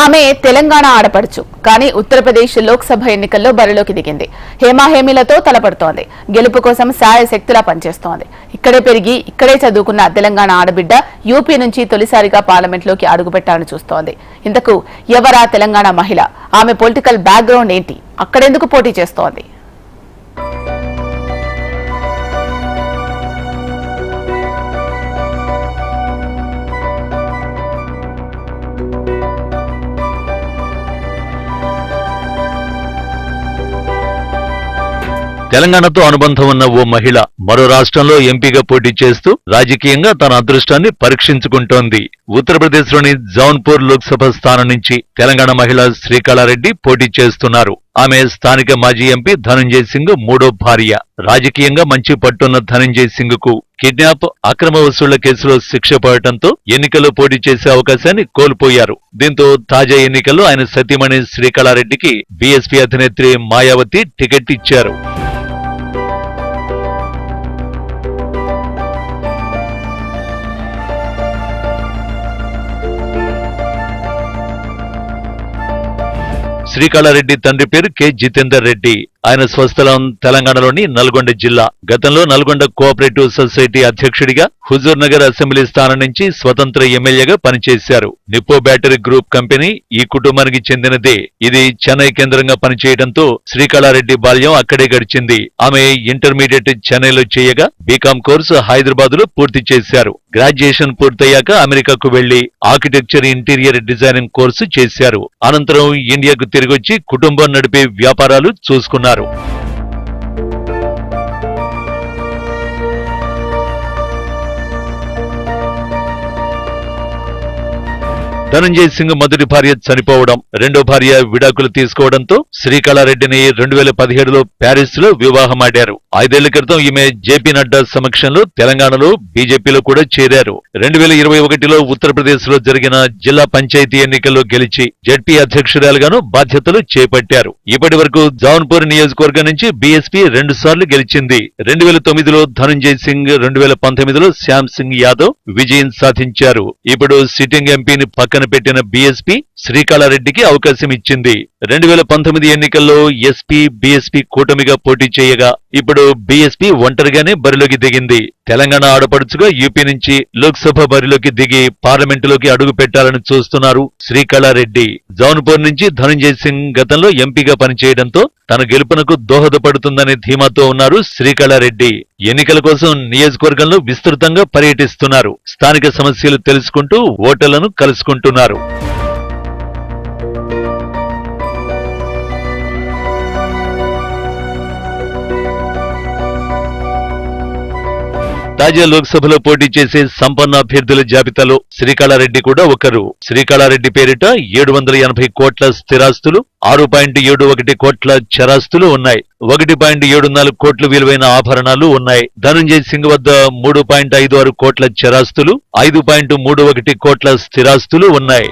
ఆమె తెలంగాణ ఆడపడుచు కానీ ఉత్తరప్రదేశ్ లోక్సభ ఎన్నికల్లో బరిలోకి దిగింది. హేమాహేమిలతో తలపడుతోంది. గెలుపు కోసం శాయశక్తిలా పనిచేస్తోంది. ఇక్కడే పెరిగి ఇక్కడే చదువుకున్న తెలంగాణ ఆడబిడ్డ యూపీ నుంచి తొలిసారిగా పార్లమెంట్లోకి అడుగుపెట్టాలని చూస్తోంది. ఇంతకు ఎవరా తెలంగాణ మహిళ? ఆమె పొలిటికల్ బ్యాక్గ్రౌండ్ ఏంటి? అక్కడెందుకు పోటీ చేస్తోంది? తెలంగాణతో అనుబంధం ఉన్న ఓ మహిళ మరో రాష్ట్రంలో ఎంపీగా పోటీ చేస్తూ రాజకీయంగా తన అదృష్టాన్ని పరీక్షించుకుంటోంది. ఉత్తరప్రదేశ్లోని జౌన్పూర్ లోక్సభ స్థానం నుంచి తెలంగాణ మహిళ శ్రీకళారెడ్డి పోటీ చేస్తున్నారు. ఆమె స్థానిక మాజీ ఎంపీ ధనంజయ్ సింగ్ మూడో భార్య. రాజకీయంగా మంచి పట్టున్న ధనంజయ్ సింగ్ కు కిడ్నాప్, అక్రమ వసూళ్ల కేసులో శిక్ష పడటంతో ఎన్నికల్లో పోటీ చేసే అవకాశాన్ని కోల్పోయారు. దీంతో తాజా ఎన్నికల్లో ఆయన సతీమణి శ్రీకళారెడ్డికి బీఎస్పీ అధినేత్రి మాయావతి టికెట్ ఇచ్చారు. శ్రీకళారెడ్డి తండ్రి పేరు కె జితేందర్ రెడ్డి. ఆయన స్వస్థలం తెలంగాణలోని నల్గొండ జిల్లా. గతంలో నల్గొండ కోఆపరేటివ్ సొసైటీ అధ్యక్షుడిగా, హుజూర్ నగర్ అసెంబ్లీ స్థానం నుంచి స్వతంత్ర ఎమ్మెల్యేగా పనిచేశారు. నిప్పో బ్యాటరీ గ్రూప్ కంపెనీ ఈ కుటుంబానికి చెందినదే. ఇది చెన్నై కేంద్రంగా పనిచేయడంతో శ్రీకళారెడ్డి బాల్యం అక్కడే గడిచింది. ఆమె ఇంటర్మీడియట్ చెన్నైలో చేయగా బీకాం కోర్సు హైదరాబాద్ లో పూర్తి చేశారు. గ్రాడ్యుయేషన్ పూర్తయ్యాక అమెరికాకు వెళ్లి ఆర్కిటెక్చర్, ఇంటీరియర్ డిజైనింగ్ కోర్సు చేశారు. అనంతరం ఇండియాకు తిరిగొచ్చి కుటుంబం నడిపే వ్యాపారాలు చూసుకున్నారు. ధనంజయ్ సింగ్ మొదటి భార్య చనిపోవడం, రెండో భార్య విడాకులు తీసుకోవడంతో శ్రీకళారెడ్డిని 2017లో ప్యారిస్ లో వివాహమాడారు. 5 ఏళ్ల క్రితం ఈమె జేపీ నడ్డా సమక్షంలో తెలంగాణలో బీజేపీలో కూడా చేరారు. 2021లో ఉత్తరప్రదేశ్ లో జరిగిన జిల్లా పంచాయతీ ఎన్నికల్లో గెలిచి జడ్పీ అధ్యక్షురాలుగాను బాధ్యతలు చేపట్టారు. ఇప్పటి వరకు జౌన్పూర్ నియోజకవర్గం నుంచి బీఎస్పీ 2 సార్లు గెలిచింది. 2009లో ధనంజయ్ సింగ్, 2019లో శ్యామ్ సింగ్ యాదవ్ విజయం సాధించారు. ఇప్పుడు సిట్టింగ్ ఎంపీని పక్కన పెట్టిన బీఎస్పీ శ్రీకళారెడ్డికి అవకాశం ఇచ్చింది. 2019 ఎన్నికల్లో ఎస్పీ, బీఎస్పీ కూటమిగా పోటీ చేయగా ఇప్పుడు బీఎస్పీ ఒంటరిగానే బరిలోకి దిగింది. తెలంగాణ ఆడపడుచుగా యూపీ నుంచి లోక్సభ బరిలోకి దిగి పార్లమెంటులోకి అడుగు పెట్టాలని చూస్తున్నారు శ్రీకళారెడ్డి. జౌన్పూర్ నుంచి ధనంజయ్ సింగ్ గతంలో ఎంపీగా పనిచేయడంతో తన గెలుపునకు దోహదపడుతుందనే ధీమాతో ఉన్నారు శ్రీకళారెడ్డి. ఎన్నికల కోసం నియోజకవర్గంలో విస్తృతంగా పర్యటిస్తున్నారు. స్థానిక సమస్యలు తెలుసుకుంటూ ఓటర్లను కలుసుకుంటున్నారు. తాజా లోక్సభలో పోటీ చేసే సంపన్న అభ్యర్థుల జాబితాలో శ్రీకళారెడ్డి కూడా ఒకరు. శ్రీకళారెడ్డి పేరిట 780 కోట్ల స్థిరాస్తులు, 6.71 కోట్ల చరాస్తులు ఉన్నాయి. 1.74 కోట్లు విలువైన ఆభరణాలు ఉన్నాయి. ధనంజయ్ సింగ్ వద్ద 3.56 కోట్ల చరాస్తులు, 5.31 కోట్ల స్థిరాస్తులు ఉన్నాయి.